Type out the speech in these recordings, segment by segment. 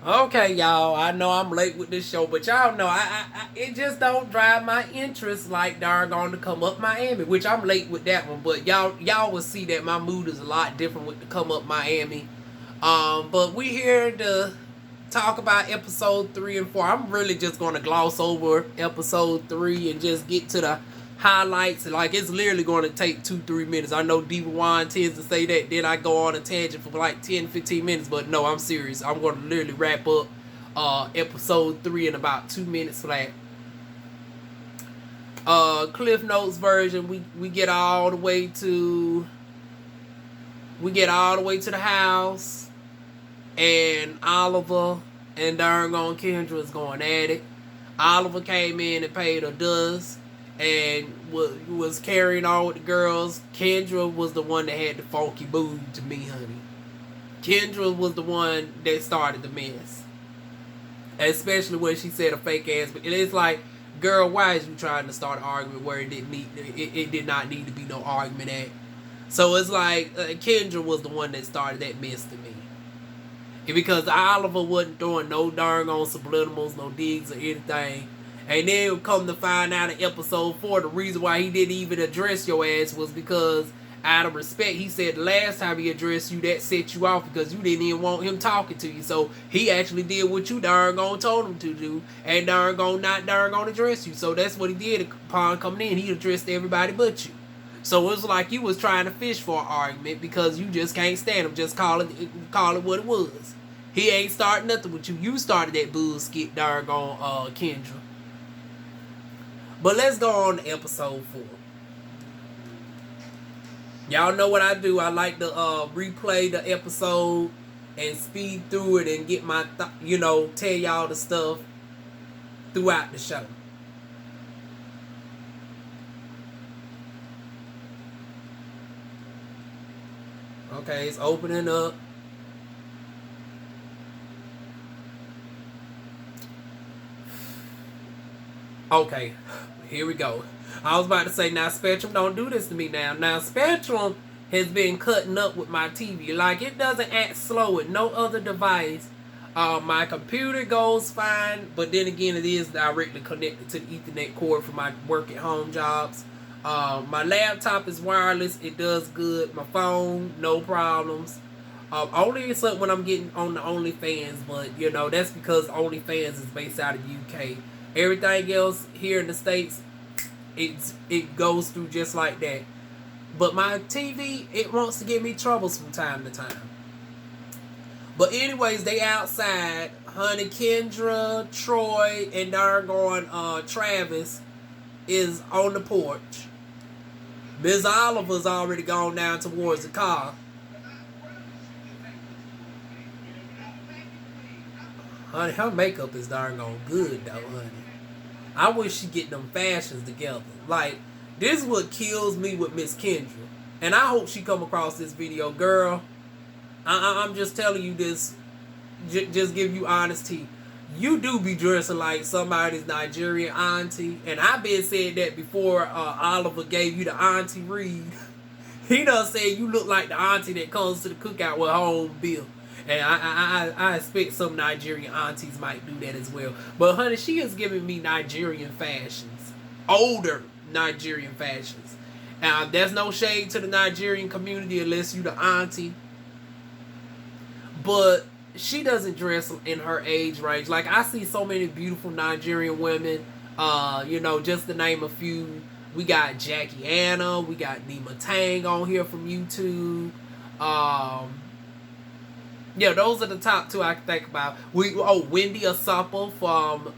Okay, y'all. I know I'm late with this show, but y'all know it just don't drive my interest like doggone to come up Miami, which I'm late with that one. But y'all will see that my mood is a lot different with the come up Miami. But we here to talk about episode 3 and 4. I'm really just gonna gloss over episode 3 and just get to the highlights. Like it's literally going to take 2-3 minutes. I know DivaWuan tends to say that. Then I go on a tangent for like 10-15 minutes. But no, I'm serious. I'm going to literally wrap up episode 3 in about 2 minutes flat. Cliff Notes version. We get all the way to the house, and Oliver and darn on Kendra is going at it. Oliver came in and paid her dust and was carrying on with the girls. Kendra was the one that had the funky booty to me, honey. Kendra was the one that started the mess. Especially when she said a fake ass. But it's like, girl, why is you trying to start an argument where it did not need to be no argument at? So it's like Kendra was the one that started that mess to me. And because Oliver wasn't throwing no darn on subliminals, no digs or anything. And then come to find out in episode 4, the reason why he didn't even address your ass was because out of respect, he said the last time he addressed you, that set you off because you didn't even want him talking to you. So he actually did what you darn gone told him to do and darn gone not darn gonna address you. So that's what he did upon coming in. He addressed everybody but you. So it was like you was trying to fish for an argument because you just can't stand him. Just call it what it was. He ain't starting nothing with you. You started that bullshit, darn on Kendra. But let's go on to episode 4. Y'all know what I do. I like to replay the episode and speed through it and get my, tell y'all the stuff throughout the show. Okay, it's opening up. Okay, here we go. I was about to say, now Spectrum, don't do this to me now. Now Spectrum has been cutting up with my TV. Like, it doesn't act slow with no other device. My computer goes fine, but then again, it is directly connected to the Ethernet cord for my work at home jobs. My laptop is wireless. It does good. My phone, no problems. Only except when I'm getting on the OnlyFans, but that's because OnlyFans is based out of UK. Everything else here in the States, it goes through just like that. But my TV, it wants to give me troubles from time to time. But anyways, they outside. Honey Kendra, Troy, and darn Travis is on the porch. Ms. Oliver's already gone down towards the car. Honey, her makeup is darn good though, honey. I wish she get them fashions together. Like, this is what kills me with Miss Kendra. And I hope she come across this video. Girl, I'm just telling you this. Just give you honesty. You do be dressing like somebody's Nigerian auntie. And I've been said that before Oliver gave you the auntie read. He done said you look like the auntie that comes to the cookout with her own bill. And I expect some Nigerian aunties might do that as well. But honey, she is giving me Nigerian fashions. Older Nigerian fashions. Now, there's no shade to the Nigerian community unless you the auntie. But she doesn't dress in her age range. Like, I see so many beautiful Nigerian women. Just to name a few. We got Jackie Anna. We got Nima Tang on here from YouTube. Yeah, those are the top 2 I can think about. Wendy Asapa from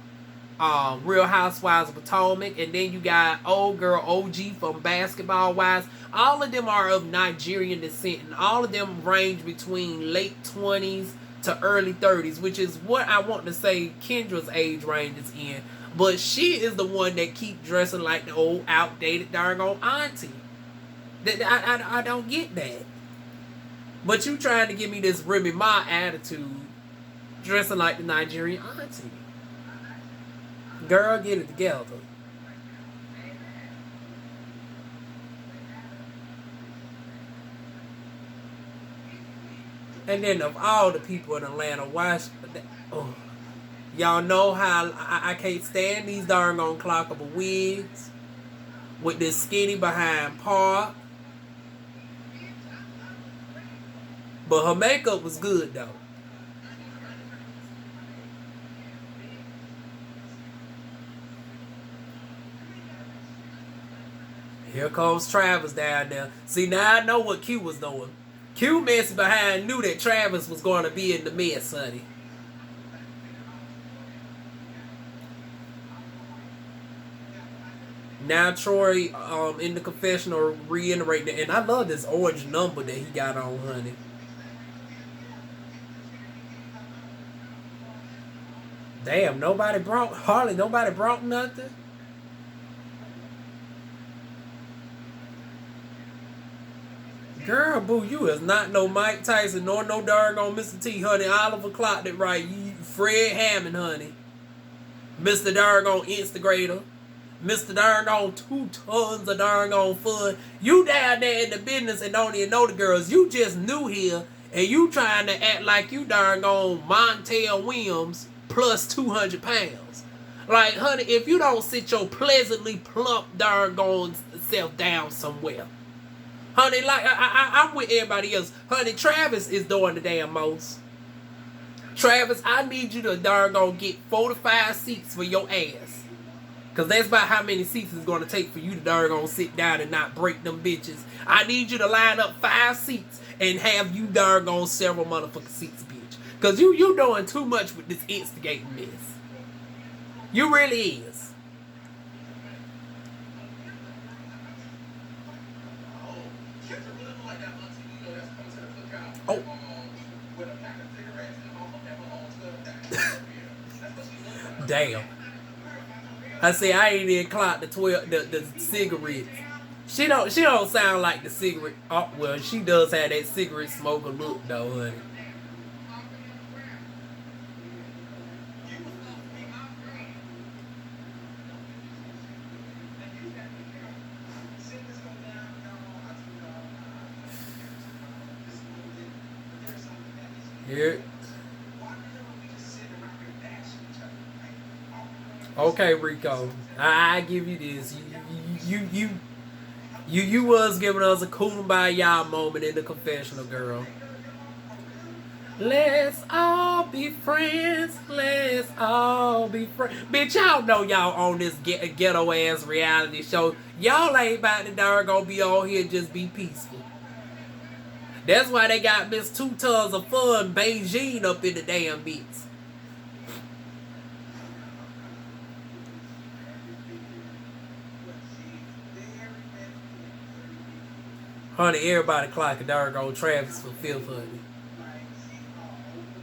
Real Housewives of Potomac. And then you got old girl OG from Basketball Wives. All of them are of Nigerian descent. And all of them range between late 20s to early 30s. Which is what I want to say Kendra's age range is in. But she is the one that keep dressing like the old outdated darn old auntie. I don't get that. But you trying to give me this Remy Ma attitude, dressing like the Nigerian auntie. Girl, get it together. And then of all the people in Atlanta, oh, y'all know how I can't stand these darn on clockable wigs with this skinny behind part. But her makeup was good though. Here comes Travis down there. See, now I know what Q was doing. Q messing behind knew that Travis was going to be in the mess, honey. Now Troy in the confessional reiterating it. And I love this orange number that he got on, honey. Damn, hardly nobody brought nothing. Girl, boo, you is not no Mike Tyson nor no doggone Mr. T, honey. Oliver clocked it right. Fred Hammond, honey. Mr. Dargone Instagrator. Mr. Dargone 2 tons of Dargone fun. You down there in the business and don't even know the girls. You just new here and you trying to act like you Dargone Montel Williams plus 200 pounds. Like, honey, if you don't sit your pleasantly plump Dargone self down somewhere. Honey, like, I'm with everybody else. Honey, Travis is doing the damn most. Travis, I need you to darn get 45 seats for your ass. Because that's about how many seats it's going to take for you to darn sit down and not break them bitches. I need you to line up 5 seats and have you darn several motherfucking seats, bitch. Because you doing too much with this instigating mess. You really is. Oh. Damn. I say I ain't even clocked the cigarettes. She don't sound like the cigarette. Oh, well, she does have that cigarette smoker look though, honey. Here. Okay, Rico. I give you this. You was giving us a kumbaya moment in the confessional, girl. Let's all be friends. Let's all be friends. Bitch, y'all know y'all on this ghetto ass reality show. Y'all ain't about to darn gonna be on here just be peaceful. That's why they got Miss 2 Tons of Fun Beijing up in the damn beats. Honey, everybody clocking Dargo Travis for fifth, honey.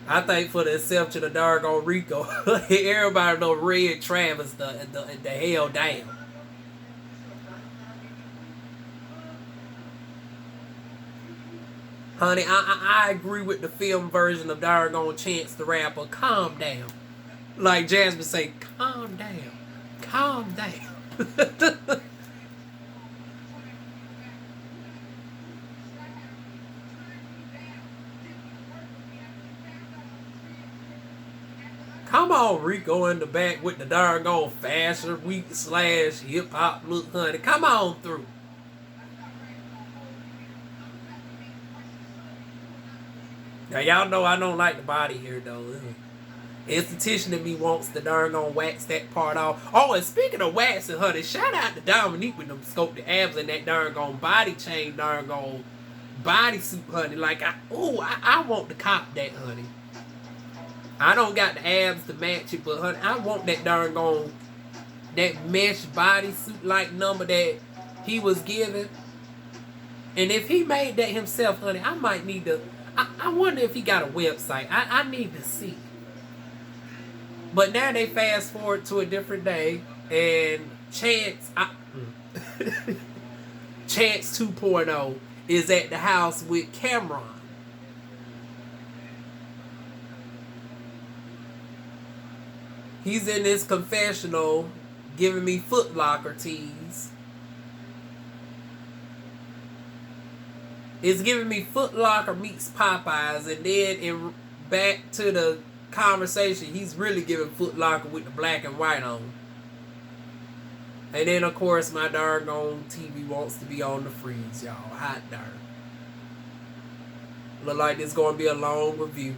I think for the exception of Dargo Rico, everybody know Red Travis the hell down. Honey, I agree with the film version of Dargo Chance the Rapper. Calm down. Like Jasmine say, calm down. Calm down. Come on, Rico in the back with the darn fashion week / hip hop look, honey. Come on through. Now y'all know I don't like the body here though. Institution of me wants the darn wax that part off. Oh, and speaking of waxing, honey, shout out to Dominique with them scope the abs and that darn body chain, darn body suit, honey. Like I want to cop that, honey. I don't got the abs to match it, but honey, I want that darn that mesh bodysuit like number that he was given. And if he made that himself, honey, I might need to. I wonder if he got a website. I need to see. But now they fast forward to a different day, and Chance Chance 2.0 is at the house with Cameron. He's in his confessional giving me Foot Locker tees. It's giving me Foot Locker meets Popeyes, and then back to the conversation, he's really giving Foot Locker with the black and white on. And then, of course, my doggone TV wants to be on the freeze, y'all. Hot darn. Look like it's going to be a long review.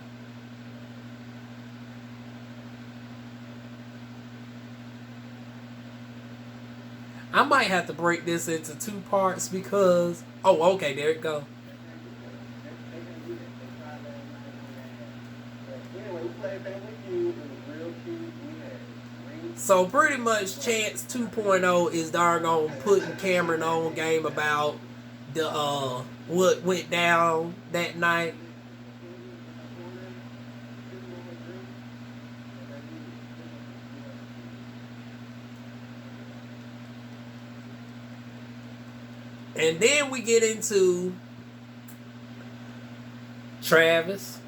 I might have to break this into 2 parts because... Oh, okay, there it go. So pretty much Chance 2.0 is doggone putting Cameron on game about the what went down that night. And then we get into Travis.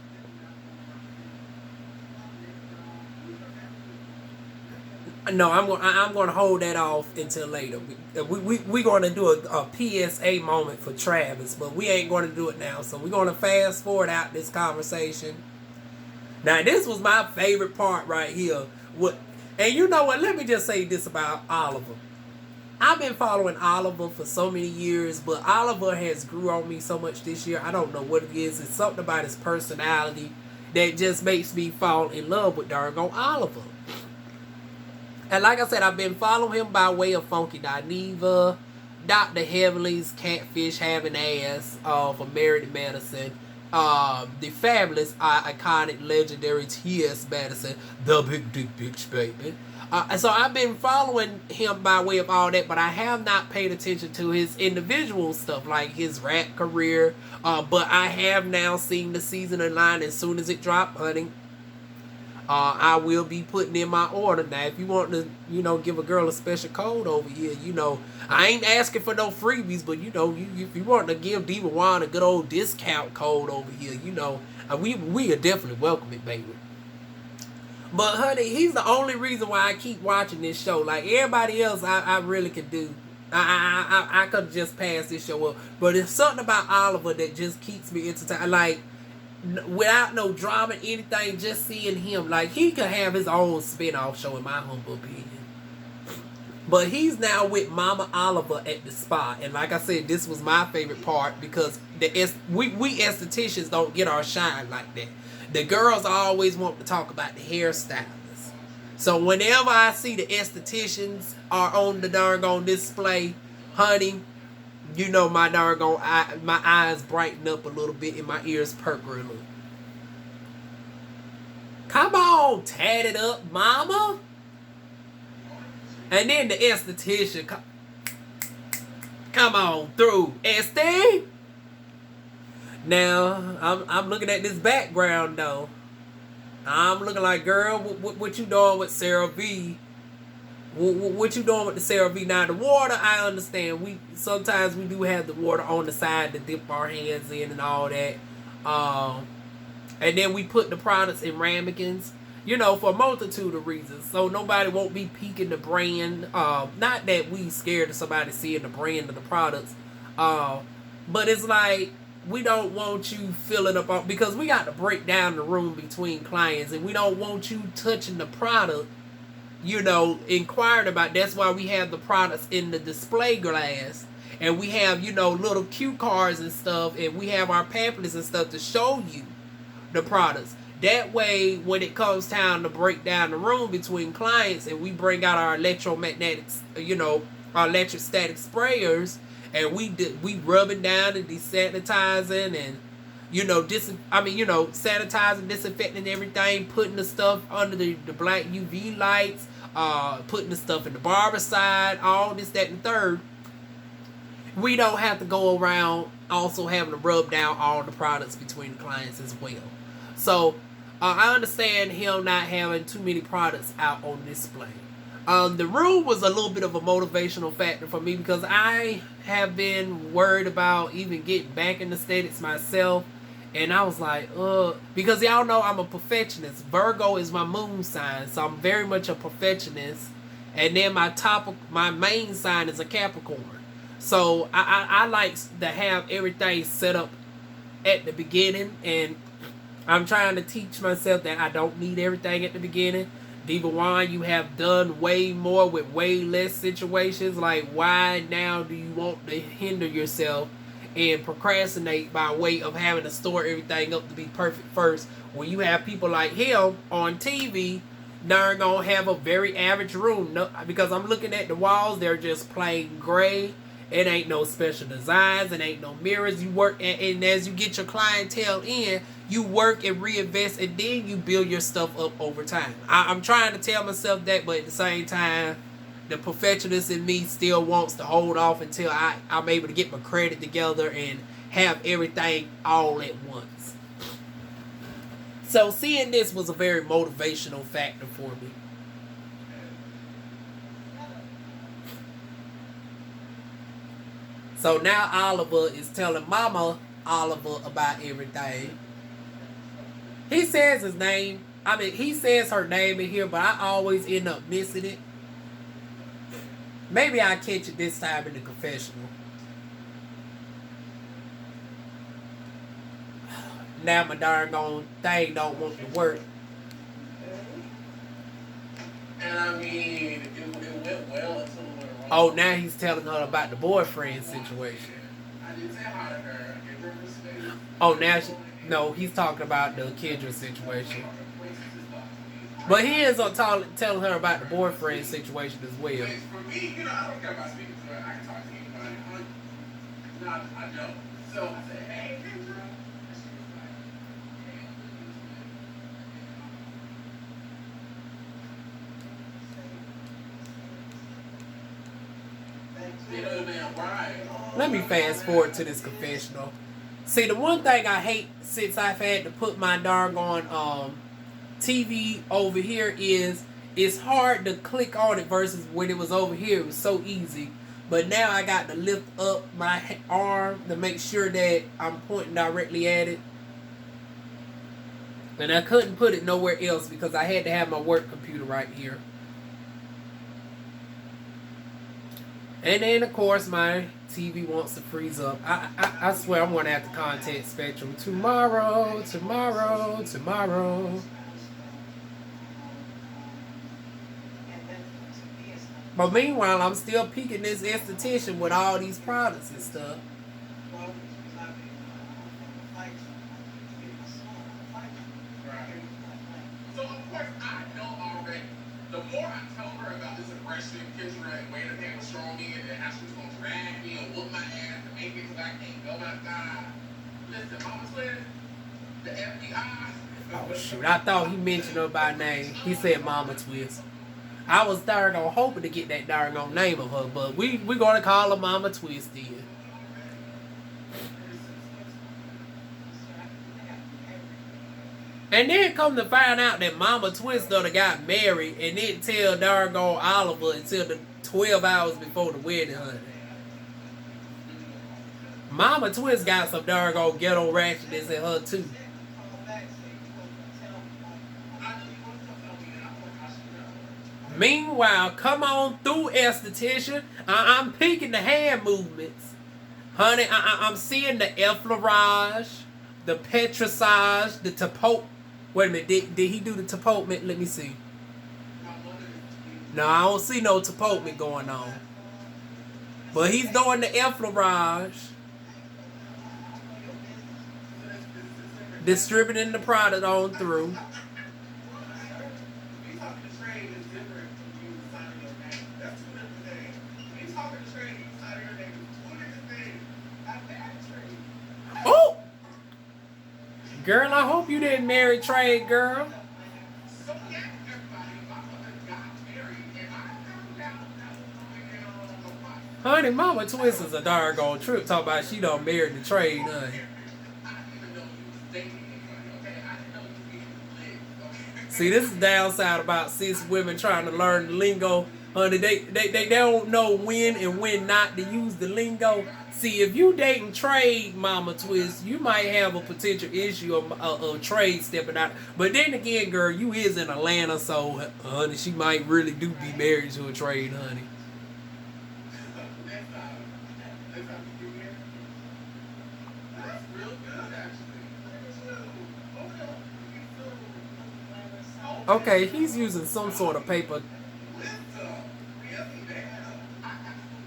No, I'm going to hold that off until later. We're going to do a PSA moment for Travis, but we ain't going to do it now. So we're going to fast forward out this conversation. Now, this was my favorite part right here. And you know what? Let me just say this about Oliver. I've been following Oliver for so many years, but Oliver has grew on me so much this year. I don't know what it is. It's something about his personality that just makes me fall in love with doggone Oliver. And like I said, I've been following him by way of Funky Dineva, Dr. Heavenly's Catfish Having Ass for Married Madison, the fabulous, iconic, legendary T.S. Madison, the Big Dick Bitch Baby. So I've been following him by way of all that, but I have not paid attention to his individual stuff, like his rap career. But I have now seen the season in line as soon as it dropped, honey. I will be putting in my order. Now, if you want to, give a girl a special code over here, I ain't asking for no freebies, but, if you want to give DivaWuan a good old discount code over here, we are definitely welcome it, baby. But, honey, he's the only reason why I keep watching this show. Like, everybody else, I really could do. I could just pass this show up. But it's something about Oliver that just keeps me entertained. Like, without no drama, anything, just seeing him, like, he could have his own spin-off show, in my humble opinion. But he's now with Mama Oliver at the spa, and like I said, this was my favorite part because we estheticians don't get our shine like that. The girls always want to talk about the hairstylists. So whenever I see the estheticians are on the doggone display, honey, my doggone my eyes brighten up a little bit and my ears perk a little. Come on, tat it up, mama. And then the esthetician, come on through, Esty. Now, I'm looking at this background, though. I'm looking like, girl, what you doing with Sarah V? What you doing with the Sarah V? Now, the water, I understand. Sometimes we do have the water on the side to dip our hands in and all that. And then we put the products in ramekins, for a multitude of reasons. So nobody won't be peeking the brand. Not that we scared of somebody seeing the brand of the products. But it's like, we don't want you filling up on, because we got to break down the room between clients, and we don't want you touching the product, inquiring about. That's why we have the products in the display glass, and we have, little cue cards and stuff, and we have our pamphlets and stuff to show you the products. That way, when it comes time to break down the room between clients, and we bring out our electromagnetics, our electrostatic sprayers, and we rubbing down and desanitizing and sanitizing, disinfecting everything, putting the stuff under the black UV lights, putting the stuff in the barber side, all this, that, and third. We don't have to go around also having to rub down all the products between the clients as well. So I understand him not having too many products out on display. The room was a little bit of a motivational factor for me because I have been worried about even getting back in the States myself. And I was like, because y'all know I'm a perfectionist. Virgo is my moon sign, so I'm very much a perfectionist. And then my main sign is a Capricorn. So I like to have everything set up at the beginning, and I'm trying to teach myself that I don't need everything at the beginning. DivaWuan, you have done way more with way less situations. Like, why now do you want to hinder yourself and procrastinate by way of having to store everything up to be perfect first, when you have people like him on TV? They're gonna have a very average room. No, because I'm looking at the walls, they're just plain gray. It ain't no special designs. It ain't no mirrors. You work, and as you get your clientele in, you work and reinvest, and then you build your stuff up over time. I'm trying to tell myself that, but at the same time, the perfectionist in me still wants to hold off until I'm able to get my credit together and have everything all at once. So seeing this was a very motivational factor for me. So now Oliver is telling Mama Oliver about everything. He says his name. I mean, he says her name in here, but I always end up missing it. Maybe I'll catch it this time in the confessional. Now my darn gone thing don't want to work. And I mean, it went well until it went wrong. Oh, now he's telling her about the boyfriend situation. I did say hi to her. I gave her respect. Oh, now no, he's talking about the Kendra situation. But he ends up telling her about the boyfriend situation as well. For me, I don't care about speaking to her. I can talk to anybody. No, I don't. So I said, hey, Kendra. Let me fast forward to this confessional. See, the one thing I hate since I've had to put my doggone TV over here is it's hard to click on it versus when it was over here. It was so easy. But now I got to lift up my arm to make sure that I'm pointing directly at it. And I couldn't put it nowhere else because I had to have my work computer right here. And then, of course, my TV wants to freeze up. I swear I'm going to have to contact Spectrum tomorrow. But meanwhile, I'm still peeking this esthetician with all these products and stuff. So, of course, I know already. The more I tell her about this aggression, Kendra, and way to handle strong me, and how she was going to drag me and whoop my ass and make it so I can't go outside. Listen, Mama Twin, the FBI. Oh, shoot. I thought he mentioned her by name. He said Mama Twist. I was darn hoping to get that darn name of her, but we're going to call her Mama Twist then. And then come to find out that Mama Twist done got married and didn't tell darn Oliver until the 12 hours before the wedding, honey. Mama Twist got some darn ghetto ratchetness in her too. Meanwhile, come on through, esthetician. I'm peeking the hand movements. Honey, I'm seeing the effleurage, the petrissage, the tapote. Wait a minute, did he do the tapotement? Let me see. No, I don't see no tapotement going on. But he's doing the effleurage. Distributing the product on through. Oh! Girl, I hope you didn't marry Trade, girl. Honey, Mama Twist is a doggone trip. Talk about she done married the Trade, honey. See, this is the downside about cis women trying to learn the lingo. Honey, they don't know when and when not to use the lingo. See, if you dating Trade, Mama Twist, you might have a potential issue of Trade stepping out. But then again, girl, you is in Atlanta, so, honey, she might really do be married to a Trade, honey. Okay, he's using some sort of paper.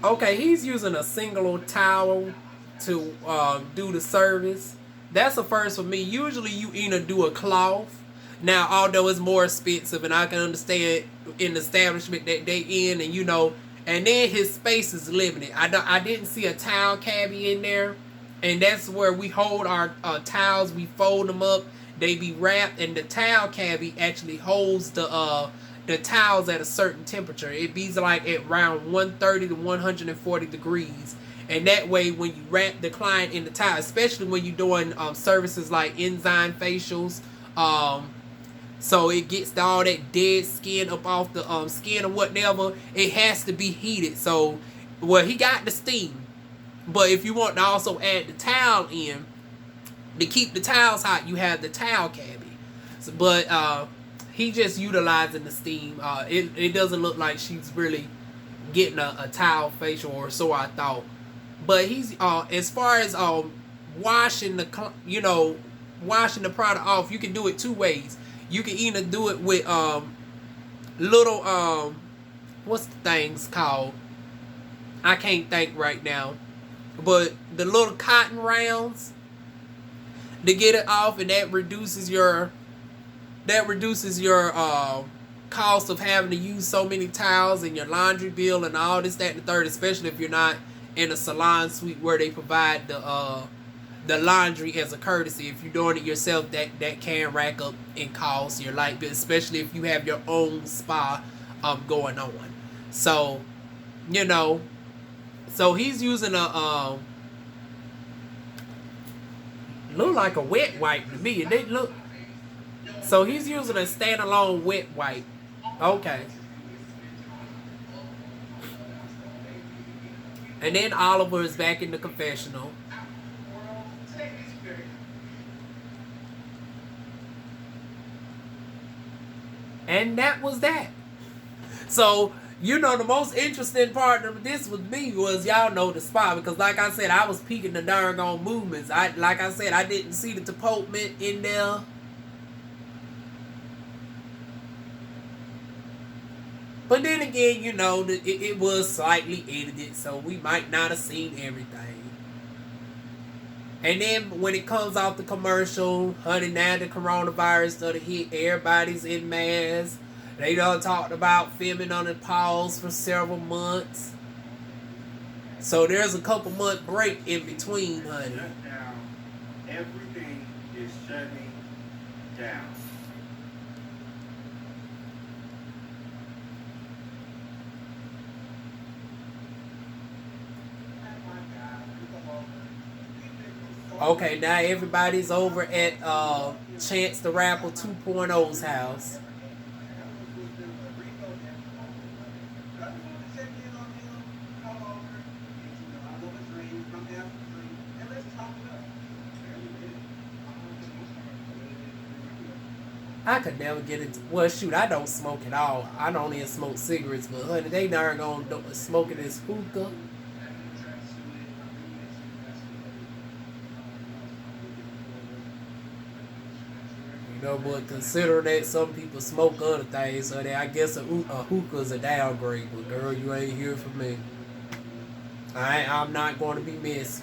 Okay, he's using a single towel to do the service. That's a first for me. Usually, you either do a cloth. Now, although it's more expensive, and I can understand in the establishment that they in, and and then his space is limited. I didn't see a towel cabbie in there, and that's where we hold our towels. We fold them up. They be wrapped, and the towel cabbie actually holds the towels at a certain temperature. It be like at around 130 to 140 degrees. And that way, when you wrap the client in the towel, especially when you're doing services like enzyme facials, so it gets all that dead skin up off the skin or whatever, it has to be heated. So, well, he got the steam. But if you want to also add the towel in, to keep the towels hot, you have the towel cabbie. So, but he just utilizing the steam. It doesn't look like she's really getting a towel facial, or so I thought. But he's as far as washing washing the product off, you can do it two ways. You can either do it with little what's the things called? I can't think right now. But the little cotton rounds to get it off, and that reduces your cost of having to use so many towels and your laundry bill and all this, that, and the third, especially if you're not in a salon suite where they provide the laundry as a courtesy. If you're doing it yourself, that can rack up in cost your light bill, especially if you have your own spa going on. So, so he's using a look like a wet wipe to me. They look. So he's using a standalone wet wipe. Okay. And then Oliver is back in the confessional. And that was that. So, the most interesting part of this with me was, y'all know, the spa. Because like I said, I was peeking the darn on movements. Like I said, I didn't see the deportment in there. But then again, it was slightly edited, so we might not have seen everything. And then when it comes off the commercial, honey, now the coronavirus done hit, everybody's in masks. They done talked about filming on the pause for several months. So there's a couple month break in between, honey. Shut down. Everything is shutting down. Okay, now everybody's over at Chance the Rapper 2.0's house. I could never get into. Well, shoot, I don't smoke at all. I don't even smoke cigarettes, but honey, they darn gonna smoking this hookah. But consider that some people smoke other things, so that I guess a hookah's a downgrade. But girl, you ain't here for me. I'm not going to be messy.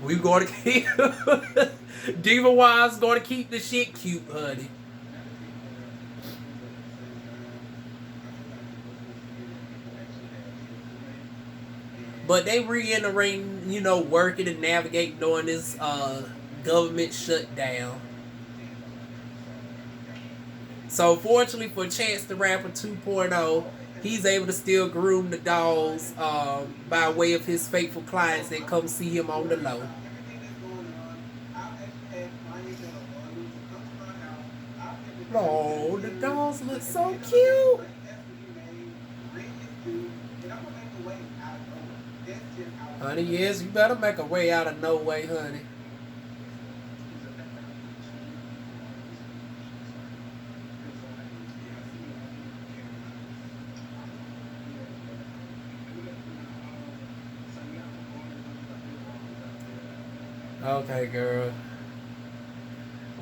We going to keep DivaWuan's going to keep the shit cute, honey. But they reiterating, working and navigating during this government shutdown. So fortunately for Chance the Rapper 2.0, he's able to still groom the dolls by way of his faithful clients that come see him on the low. Oh, the dolls look so cute. Honey, yes, you better make a way out of no way, honey. Okay, girl.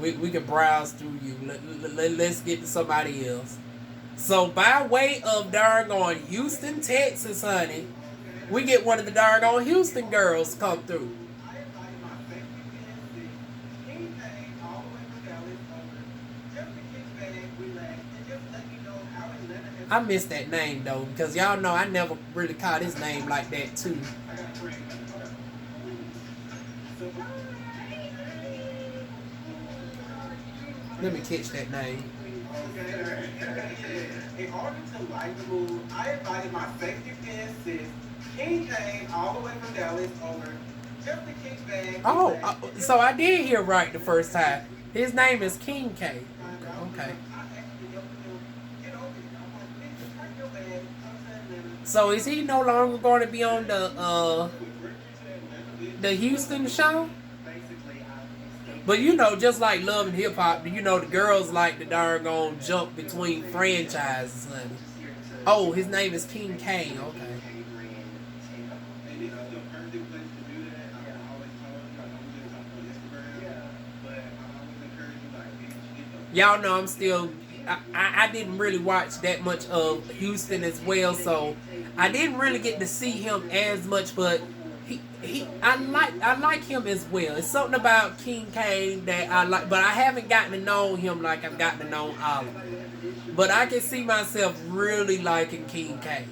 We can browse through you. Let's get to somebody else. So by way of doggone Houston, Texas, honey, we get one of the doggone Houston girls come through. I missed that name though, because y'all know I never really caught his name like that too. Let me catch that name. In order to lighten the mood, I invited my safety pin sis. King came all the way from Dallas over just to kick back. Oh, so I did hear right the first time. His name is King K. Okay. So is he no longer going to be on the Houston show? But you know, just like Love and Hip Hop, you know the girls like to darn jump between franchises, honey. Oh, his name is King K. Okay. Y'all know I'm still. I didn't really watch that much of Houston as well, so I didn't really get to see him as much, but I like him as well. It's something about King Kane that I like, but I haven't gotten to know him like I've gotten to know Oliver. But I can see myself really liking King Kane.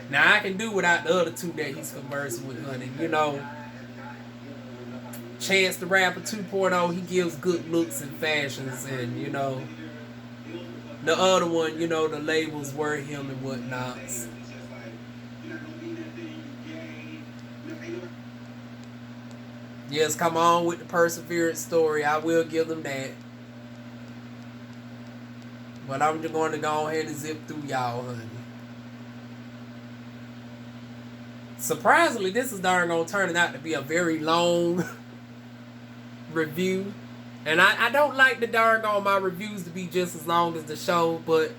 Now I can do without the other two that he's conversing with, honey. You know, Chance the Rapper 2.0, he gives good looks and fashions, and you know, the other one, you know, the labels were him and whatnot. Yes, come on with the perseverance story. I will give them that. But I'm just going to go ahead and zip through y'all, honey. Surprisingly, this is darn going to turn out to be a very long review. And I don't like the darn on my reviews to be just as long as the show. But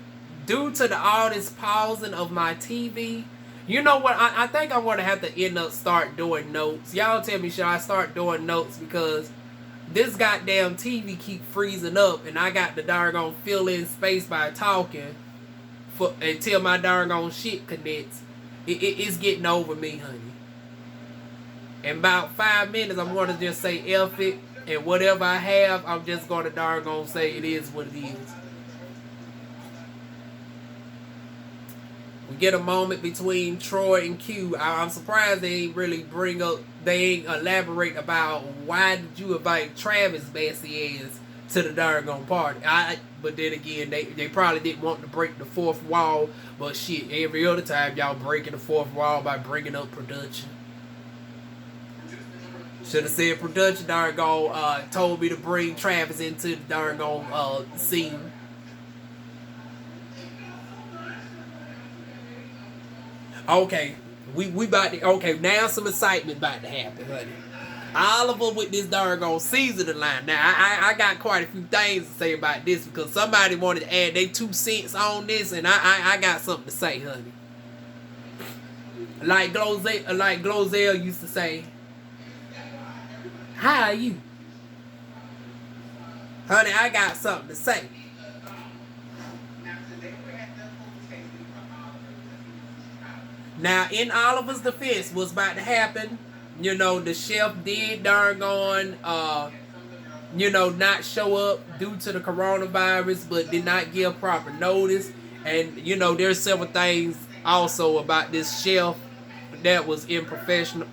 due to all this pausing of my TV, you know what? I think I'm going to have to start doing notes. Y'all tell me, should I start doing notes? Because this goddamn TV keep freezing up. And I got to darn fill in space by talking until my darn shit connects. It's getting over me, honey. In about 5 minutes, I'm going to just say F it. And whatever I have, I'm just going to darn say it is what it is. We get a moment between Troy and Q. I'm surprised they ain't really they ain't elaborate about why did you invite Travis Bassey ass to the darn party. But then again, they probably didn't want to break the fourth wall. But shit, every other time y'all breaking the fourth wall by bringing up production. Should have said production told me to bring Travis into the darn scene. Okay, we about to, okay, now some excitement about to happen, honey. Oliver with this darn seasoning line. Now, I got quite a few things to say about this because somebody wanted to add their 2 cents on this, and I got something to say, honey. Like Glozell used to say, how are you? Honey, I got something to say. Now, in Oliver's defense, what's about to happen, you know, the chef did not show up due to the coronavirus, but did not give proper notice. And, you know, there's several things also about this chef that was unprofessional.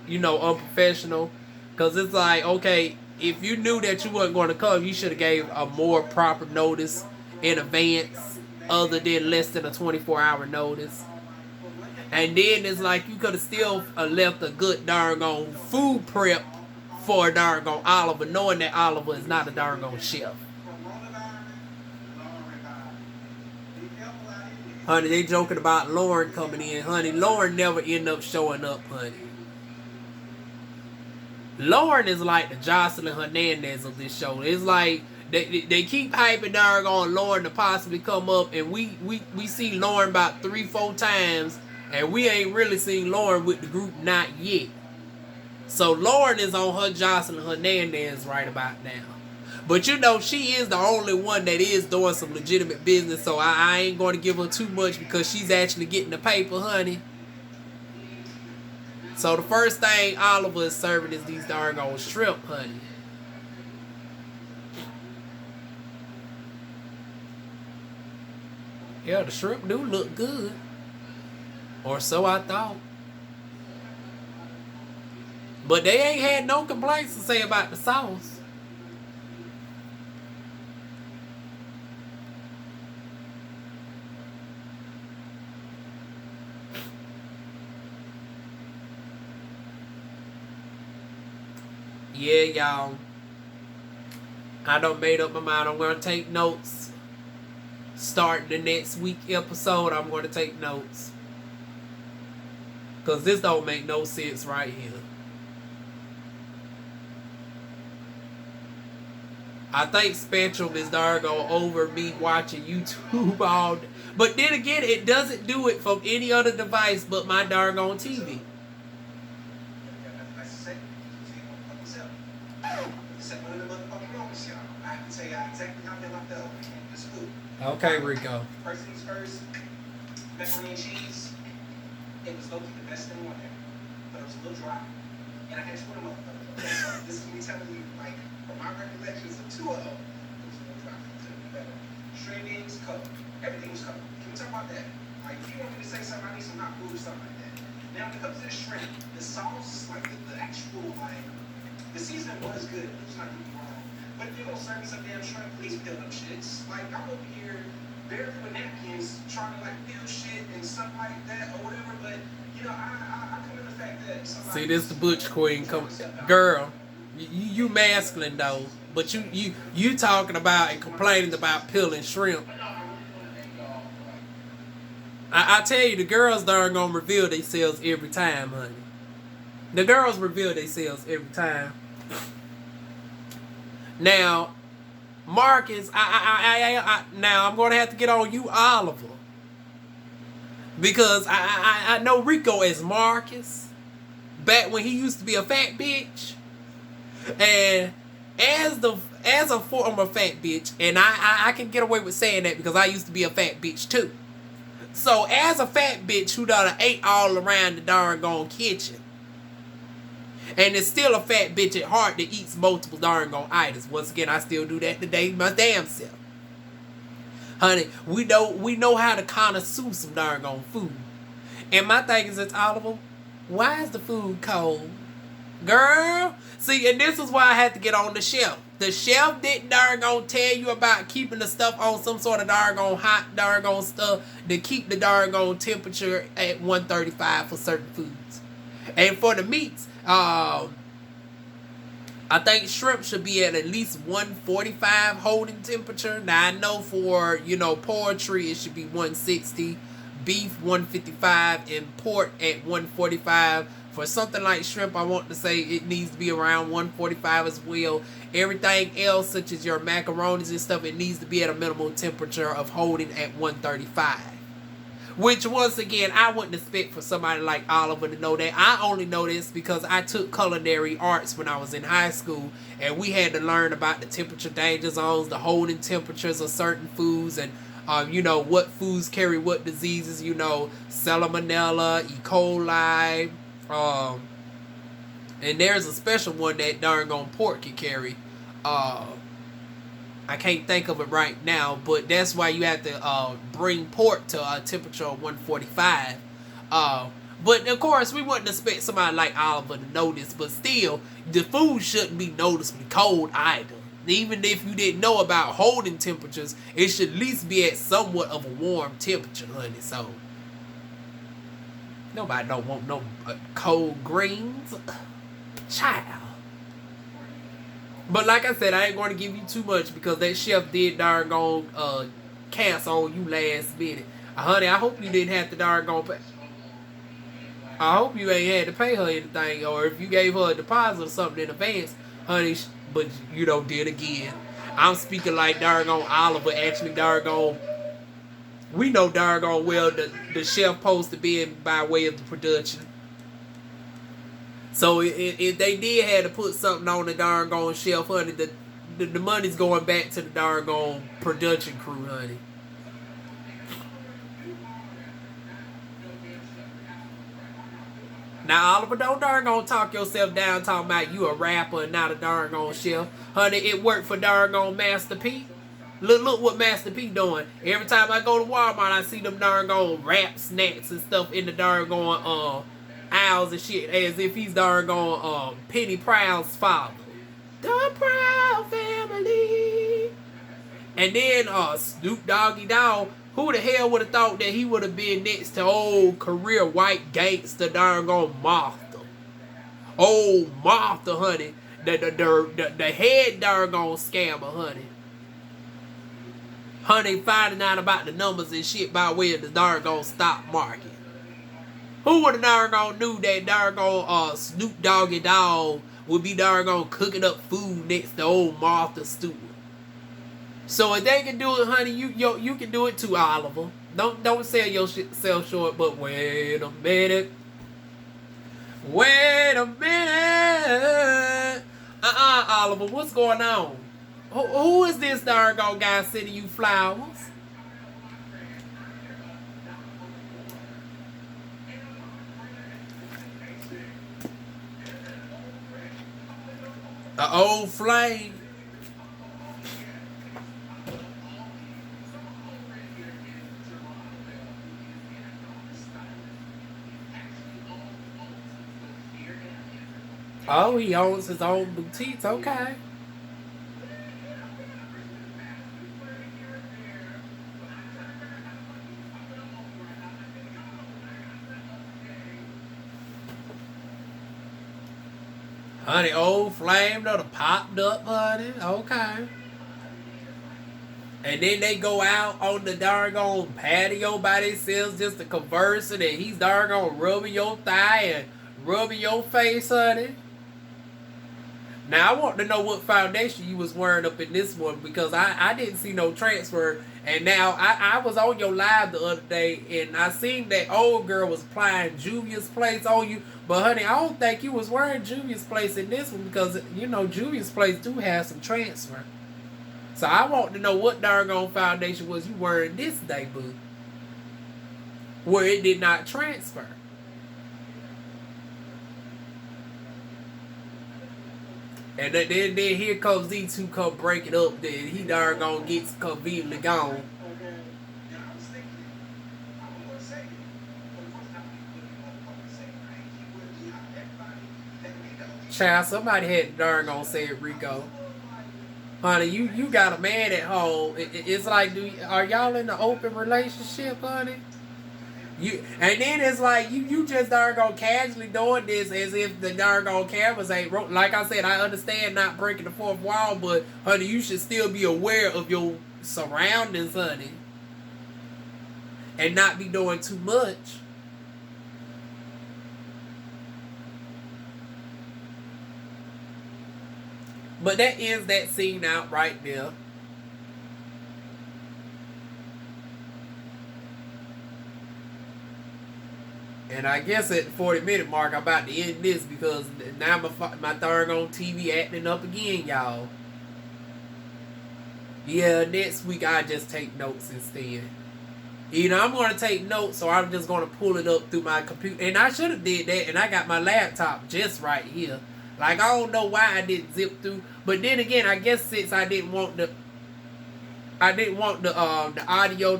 Because it's like, okay, if you knew that you weren't going to come, you should have gave a more proper notice in advance other than less than a 24-hour notice. And then it's like you could have still left a good darn food prep for darn Oliver, knowing that Oliver is not a darn chef. Honey, they joking about Lauren coming in. Honey, Lauren never end up showing up, honey. Lauren is like the Jocelyn Hernandez of this show. It's like they keep hyping darn Lauren to possibly come up, and we see Lauren about 3-4 times, and we ain't really seen Lauren with the group, not yet. So Lauren is on her Jocelyn Hernandez right about now. But you know, she is the only one that is doing some legitimate business, so I ain't going to give her too much because she's actually getting the paper, honey. So the first thing Oliver is serving is these darn old shrimp, honey. Yeah, the shrimp do look good. Or so I thought. But they ain't had no complaints to say about the sauce. Yeah, y'all. I done made up my mind. I'm going to take notes. Starting the next week episode, I'm going to take notes. Because this don't make no sense right here. I think Spectrum is darn over me watching YouTube all day. But then again, it doesn't do it from any other device but my darn TV. Okay, Rico. First things first, macaroni and cheese. It was looking the best thing on there, but it was a little dry. And I had to put them up. Okay, so this is me telling you, like, from my recollections of two of them, it was a little dry. It could have been better. Shreddings, covered. Everything was covered. Can we talk about that? Like, if you want me to say something, I need some hot food or something like that. Now, when it comes to the shrimp, the sauce, like the actual, like, the seasoning was good. It was not getting me wrong. But if you're going to serve me some damn shrimp, please peel them shits. Like, I'm over here barefoot with napkins trying to, like, peel shit and stuff like that or whatever. But, you know, I come to the fact that somebody... See, this the Butch Queen. Girl, you masculine, though. But you talking about and complaining about peeling shrimp. I tell you, the girls darn gonna reveal themselves every time, honey. The girls reveal themselves every time. Now, Marcus, now I'm gonna have to get on you, Oliver, because I know Rico as Marcus back when he used to be a fat bitch, and as a former fat bitch, and I can get away with saying that because I used to be a fat bitch too. So as a fat bitch who done ate all around the darn gone kitchen. And it's still a fat bitch at heart that eats multiple darn gone items. Once again, I still do that today my damn self. Honey, we know how to connoisseur some darn gone food. And my thing is, it's Oliver, why is the food cold? Girl, see, and this is why I had to get on the shelf. The shelf didn't darn gonna tell you about keeping the stuff on some sort of darn gone hot darn gone stuff to keep the darn gone temperature at 135 for certain foods. And for the meats, I think shrimp should be at least 145 holding temperature. Now I know for, poultry it should be 160, beef 155, and pork at 145. For something like shrimp, I want to say it needs to be around 145 as well. Everything else, such as your macaronis and stuff, it needs to be at a minimal temperature of holding at 135. Which, once again, I wouldn't expect for somebody like Oliver to know that. I only know this because I took culinary arts when I was in high school, and we had to learn about the temperature danger zones, the holding temperatures of certain foods, and what foods carry what diseases, salmonella, E. coli, and there's a special one that darn gone pork can carry. I can't think of it right now, but that's why you have to bring pork to a temperature of 145. But of course, we wouldn't expect somebody like Oliver to know this, but still, the food shouldn't be noticeably cold either. Even if you didn't know about holding temperatures, it should at least be at somewhat of a warm temperature, honey. So, nobody don't want no cold greens. Child. But like I said, I ain't going to give you too much because that chef did darn gone cancel on you last minute. Honey, I hope you didn't have to darn gone pay. I hope you ain't had to pay her anything, or if you gave her a deposit or something in advance, honey, but did again. I'm speaking like darn gone Oliver actually darn gone. We know darn gone well the chef supposed to be in by way of the production. So if they did have to put something on the darn gone shelf, honey, the money's going back to the darn gone production crew, honey. Now, Oliver, don't darn gonna talk yourself down talking about you a rapper and not a darn gone shelf. Honey, it worked for darn gone Master P. Look what Master P doing. Every time I go to Walmart, I see them darn gone rap snacks and stuff in the darn gone aisles and shit, as if he's darn gone Penny Proud's father. The Proud Family. And then Snoop Doggy Dogg. Who the hell would have thought that he would have been next to old career white gangster darn gone Martha? Old Martha, honey. The head darn gone scammer, honey. Honey finding out about the numbers and shit by way of the darn gone stock market. Who would have darn gone knew that darn gone Snoop Doggy Dogg would be darn gone cooking up food next to old Martha Stewart? So if they can do it, honey, you can do it too, Oliver. Don't sell yourself short. But wait a minute. Oliver, what's going on? Who is this darn gone guy sending you flowers? An old flame. Oh, he owns his own boutiques. Okay. Honey, old flame done popped up, honey. Okay. And then they go out on the darn patio by themselves just to converse, and he's darn rubbing your thigh and rubbing your face, honey. Now, I want to know what foundation you was wearing up in this one, because I didn't see no transfer. And now, I was on your live the other day, and I seen that old girl was applying Juvia's Place on you. But, honey, I don't think you was wearing Juvia's Place in this one, because, you know, Juvia's Place do have some transfer. So, I want to know what darn foundation was you wearing this day, boo, where it did not transfer. And then here comes these two come break it up. Then he darn gonna gets conveniently gone. Child, somebody had darn gonna say it, Rico. Honey, you got a man at home. It's like, are y'all in an open relationship, honey? And then it's like you just darn gone casually doing this as if the darn gone cameras ain't broke. Like I said, I understand not breaking the fourth wall, but honey, you should still be aware of your surroundings, honey, and not be doing too much. But that ends that scene out right there. And I guess at the 40-minute mark, I'm about to end this because now my third on TV acting up again, y'all. Yeah, next week I just take notes instead. You know, I'm going to take notes, so I'm just going to pull it up through my computer. And I should have did that, and I got my laptop just right here. Like, I don't know why I didn't zip through. But then again, I guess since I didn't want the audio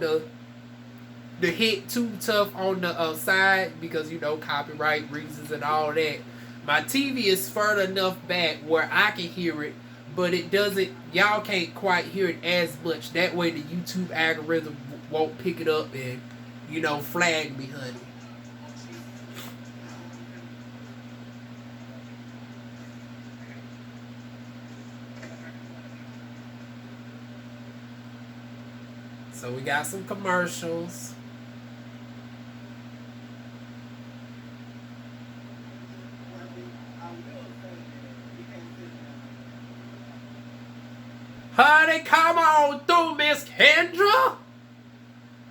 to hit too tough on the side, because, you know, copyright reasons and all that. My TV is further enough back where I can hear it, but it doesn't, y'all can't quite hear it as much. That way the YouTube algorithm won't pick it up and, you know, flag me, honey. So we got some commercials. Honey, come on through, Miss Kendra.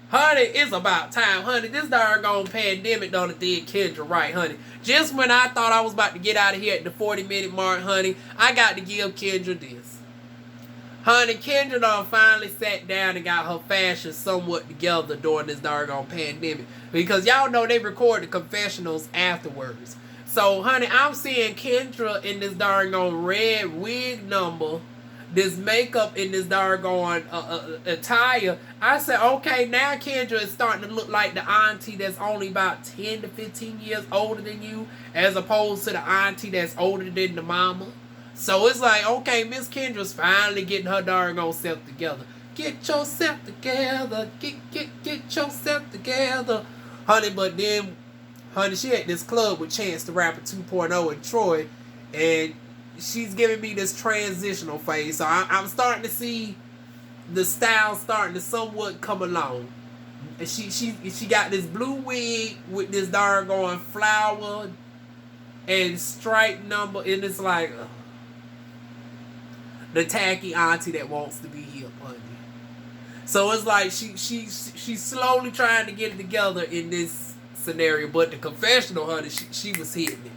Honey, it's about time, honey. This darn pandemic done did Kendra right, honey. Just when I thought I was about to get out of here at the 40-minute mark, honey, I got to give Kendra this. Honey, Kendra done finally sat down and got her fashion somewhat together during this darn pandemic. Because y'all know they record the confessionals afterwards. So, honey, I'm seeing Kendra in this darn red wig number, this makeup in this doggone attire. I said, okay, now Kendra is starting to look like the auntie that's only about 10 to 15 years older than you, as opposed to the auntie that's older than the mama. So it's like, okay, Miss Kendra's finally getting her doggone self together. Get yourself together. Get yourself together. Honey, but then, honey, she at this club with Chance the Rapper 2.0 and Troy, and she's giving me this transitional phase. So I'm starting to see the style starting to somewhat come along. And she got this blue wig with this doggone flower and stripe number, and it's like the tacky auntie that wants to be hip, honey. So it's like she's slowly trying to get it together in this scenario, but the confessional, honey, she was hitting it.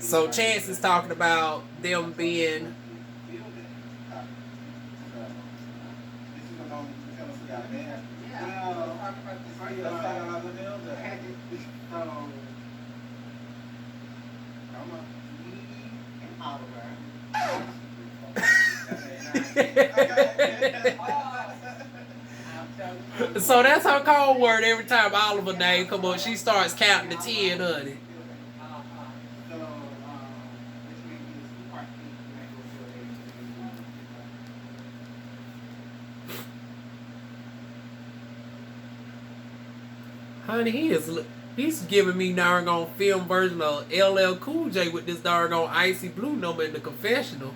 So Chance is talking about them being. So that's her code word every time Oliver name come up. She starts counting to 10, honey. Honey, he's giving me darn film version of LL Cool J with this darn icy blue number in the confessional.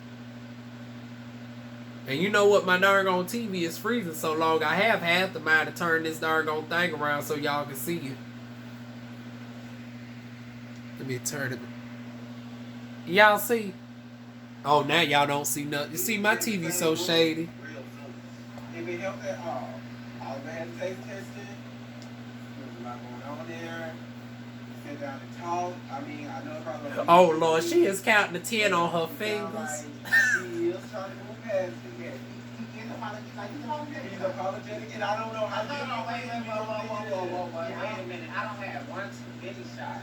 And you know what? My darn TV is freezing so long. I have half the mind to turn this darn thing around so y'all can see it. Let me turn it. Y'all see? Oh, now y'all don't see nothing. You see, my TV so shady. If it helped at all, I had to taste testing. On there, sit down and talk. I mean, I know probably. Oh Lord, she is counting the 10 on her fingers. He is trying to move past it. He's apologetic, and I don't know how. No, wait a minute. I don't have one too many shots.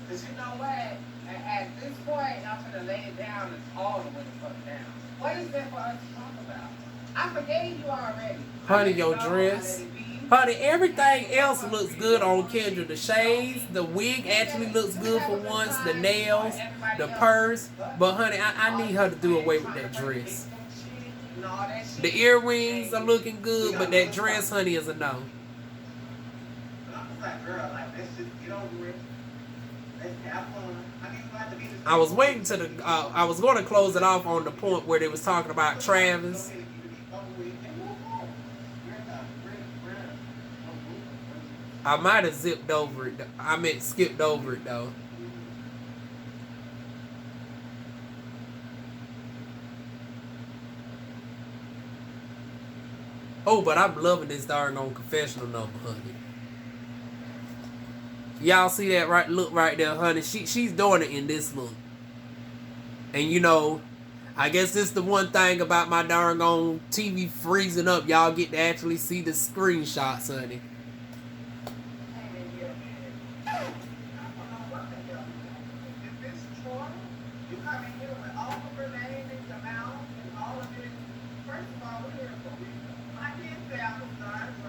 Cause you know what? At this point, I'm gonna lay it down. It's all the way the fuck down. What is there for us to talk about? I forgave you already. Honey, your dress. Honey, everything else looks good on Kendra. The shades, the wig actually looks good for once. The nails, the purse. But honey, I need her to do away with that dress. The earrings are looking good, but that dress, honey, is a no. I was waiting to I was going to close it off on the point where they was talking about Travis. I might have zipped over it. I meant skipped over it though. Oh, but I'm loving this darn confessional number, honey. Y'all see that right look right there, honey? She's doing it in this look. And you know, I guess this is the one thing about my darn TV freezing up. Y'all get to actually see the screenshots, honey.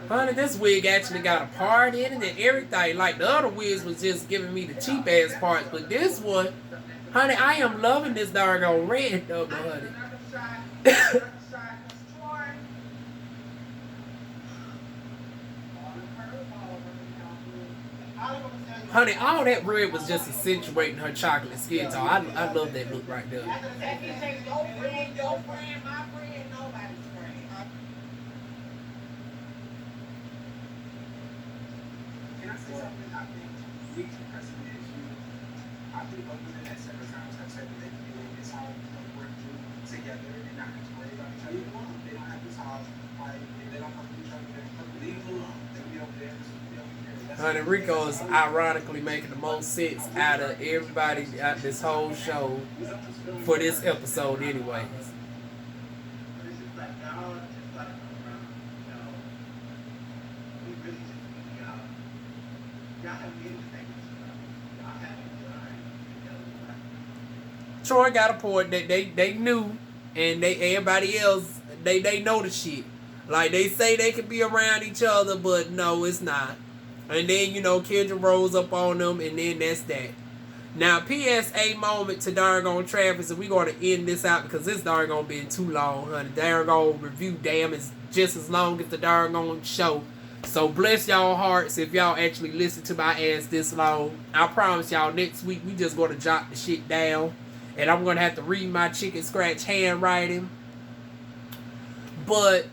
Honey, this wig actually got a part in it and everything. Like the other wigs was just giving me the cheap ass parts, but this one, honey, I am loving this darn red number, honey. Honey, all that red was just accentuating her chocolate skin tone. I love that look right there. I think both of them at separate times have said that they can do this how work through together and not have to worry about each other. They don't have to talk. Like, if they don't come to each other, leave them alone. They can be over there. Be over here. Honey, Rico is ironically making the most sense out of everybody out this whole show for this episode anyways. But it's just like y'all just like around, you know. We really just be y'all have anything y'all haven't done together. Like, Troy got a point that they knew, and everybody else they know the shit. Like they say they can be around each other, but no, it's not. And then Kendra rolls up on them, and then that's that. Now PSA moment to Darn Travis, and we gonna end this out because this darn gonna be too long, honey. Darn review damn is just as long as the darn show. So bless y'all hearts if y'all actually listen to my ass this long. I promise y'all next week we just gonna jot the shit down. And I'm gonna have to read my chicken scratch handwriting. But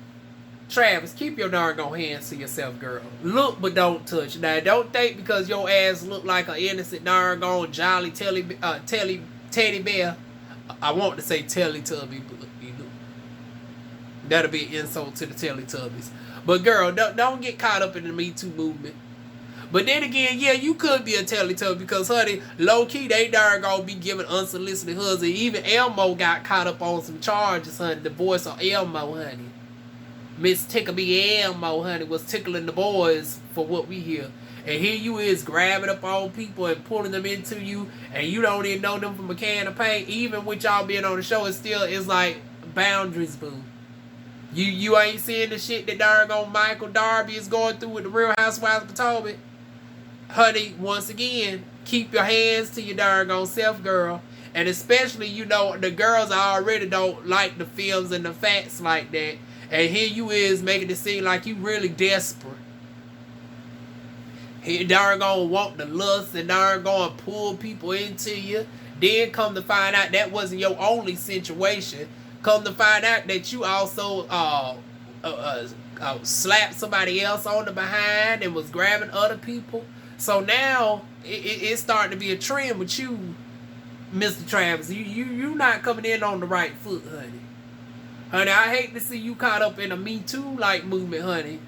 Travis, keep your darn hands to yourself, girl. Look but don't touch. Now don't think because your ass look like an innocent darn jolly teddy bear. I want to say Teletubby, but that'll be an insult to the Teletubbies. But girl, don't get caught up in the Me Too movement. But then again, yeah, you could be a Teletubby because, honey, low-key, they darn be giving unsolicited hugs. And even Elmo got caught up on some charges, honey. The voice of Elmo, honey. Miss Tickleby Elmo, honey, was tickling the boys for what we hear. And here you is grabbing up on people and pulling them into you. And you don't even know them from a can of paint. Even with y'all being on the show, it's like boundaries, boo. You ain't seeing the shit that darn Michael Darby is going through with the Real Housewives of Potomac. Honey, once again, keep your hands to your darn self, girl. And especially, the girls already don't like the films and the facts like that. And here you is making it seem like you really desperate. Here darn want the lust and darn pull people into you. Then come to find out that wasn't your only situation. Come to find out that you also slapped somebody else on the behind and was grabbing other people. So now it's starting to be a trend with you, Mr. Travis. You not coming in on the right foot, honey. Honey, I hate to see you caught up in a Me Too like movement, honey.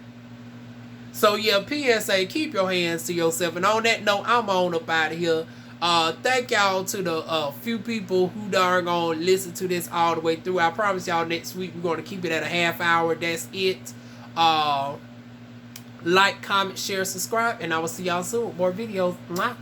So yeah, PSA, keep your hands to yourself. And on that note, I'm on up out of here. Thank y'all to the few people who darn gonna listen to this all the way through. I promise y'all next week we're gonna keep it at a half hour. That's it. Like, comment, share, subscribe, and I will see y'all soon with more videos. Mwah.